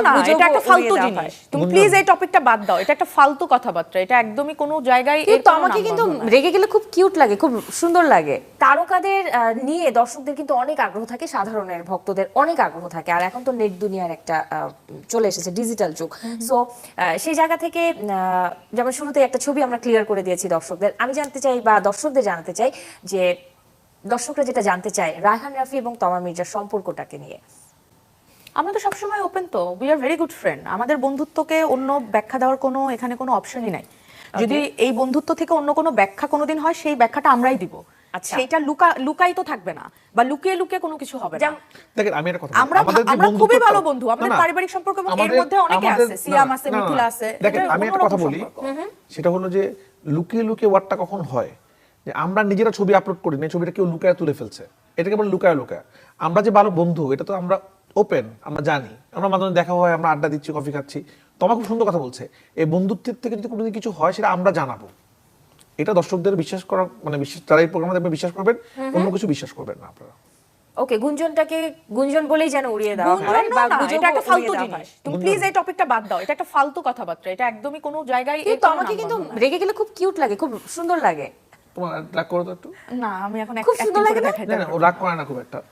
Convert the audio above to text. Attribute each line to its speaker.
Speaker 1: না,
Speaker 2: গুজব
Speaker 1: এটা একটা ফালতু
Speaker 2: উড়িয়ে দেওয়া
Speaker 1: জিনিস।
Speaker 2: হয়।
Speaker 1: তুমি প্লিজ এই টপিকটা বাদ দাও, এটা একটা ফালতু কথাবার্তা, এটা একদমই কোনো জায়গায়
Speaker 2: কিন্তু আমাকে কিন্তু রেগে গেলে খুব কিউট লাগে, খুব সুন্দর লাগে। তারকাদের নিয়ে দর্শকদের কিন্তু অনেক আগ্রহ থাকে, সাধারণের ভক্তদের অনেক আগ্রহ থাকে। আর এখন তো নেট দুনিয়ার একটা চলে এসেছে ডিজিটাল যুগ। সো সেই জায়গা থেকে যেমন শুরুতে একটা ছবি আমরা ক্লিয়ার করে দিয়েছি দর্শকদের। আমি জানতে চাই বা দর্শকদের জানাতে চাই যে দর্শকরা যেটা জানতে চায় রায়হান রাফি এবং তমা মির্জার সম্পর্কটাকে নিয়ে।
Speaker 1: আমরা তো সবসময় ওপেন, তো we are very good friend. আমাদের বন্ধুত্বকে অন্য ব্যাখ্যা দেওয়ার কোনো এখানে কোনো অপশনই নাই। যদি এই বন্ধুত্ব থেকে অন্য কোনো ব্যাখ্যা কোনোদিন হয়, সেই ব্যাখ্যাটা আমরাই দিব।
Speaker 2: আচ্ছা।
Speaker 1: সেইটা লুকাই তো থাকবে না, বা লুকিয়ে লুকিয়ে কোনো কিছু হবে না।
Speaker 3: দেখেন আমি একটা কথা বলি,
Speaker 1: আমরা
Speaker 3: আমাদের যে
Speaker 1: আমরা খুবই
Speaker 3: বন্ধুত্বটা-
Speaker 1: ভালো বন্ধু, আমাদের
Speaker 3: না, না,
Speaker 1: পারিবারিক সম্পর্ক এবং এর
Speaker 3: আমাদের-
Speaker 1: মধ্যে অনেকে
Speaker 3: আমাদের-
Speaker 1: আছে, সিয়াম
Speaker 3: না,
Speaker 1: আছে,
Speaker 3: না, না,
Speaker 1: মিথিলা আছে।
Speaker 3: দেখেন
Speaker 1: এটা
Speaker 3: আমি একটা
Speaker 1: অন্যরকম
Speaker 3: কথা বলি,
Speaker 1: সম্পর্ক।
Speaker 3: সেটা হলো যে লুকিয়ে লুকিয়ে ওয়ার্ডটা কখন হয়, যে আমরা নিজেরা ছবি আপলোড করি না, ছবিটা কেউ লুকায় তুলে ফেলছে, এটাকে বলে লুকায় লুকায়। আমরা যে ভালো বন্ধু এটা তো আমরা ওপেন, আমরা জানি, আমরা মাঝে মাঝে দেখা হয়, আমরা আড্ডা দিচ্ছি, কফি খাচ্ছি। তোমার খুব সুন্দর কথা বলছে, এই বন্ধুত্বের থেকে যদি কোনোদিন কিছু হয় সেটা আমরা জানাবো। এটা দর্শকদের বিশ্বাস করা, মানে বিশ্বাস, যারা এই প্রোগ্রামে দেখবে বিশ্বাস করবেন, অন্য কিছু বিশ্বাস করবেন না আপনারা।
Speaker 2: ওকে, গুঞ্জনটাকে গুঞ্জন বলেই যেন উড়িয়ে দেওয়া হয়
Speaker 1: গুঞ্জন
Speaker 2: বা
Speaker 1: না,
Speaker 2: গুজব
Speaker 1: এটা একটা
Speaker 2: উড়িয়ে
Speaker 1: ফালতু
Speaker 2: দেওয়া
Speaker 1: জিনিস।
Speaker 2: হয়।
Speaker 1: তুমি প্লিজ এই টপিকটা বাদ দাও, এটা একটা ফালতু কথাবার্তা, এটা একদমই কোনো জায়গায়
Speaker 2: কিন্তু আমাকে কিন্তু রেগে গেলে খুব কিউট লাগে, খুব সুন্দর লাগে।
Speaker 3: তোমার রাগ করো তো একটু।
Speaker 1: না, আমি এখন
Speaker 2: খুব সুন্দর লাগে না?
Speaker 1: দেখাই।
Speaker 3: না না, ও রাগ করে না খুব একটা।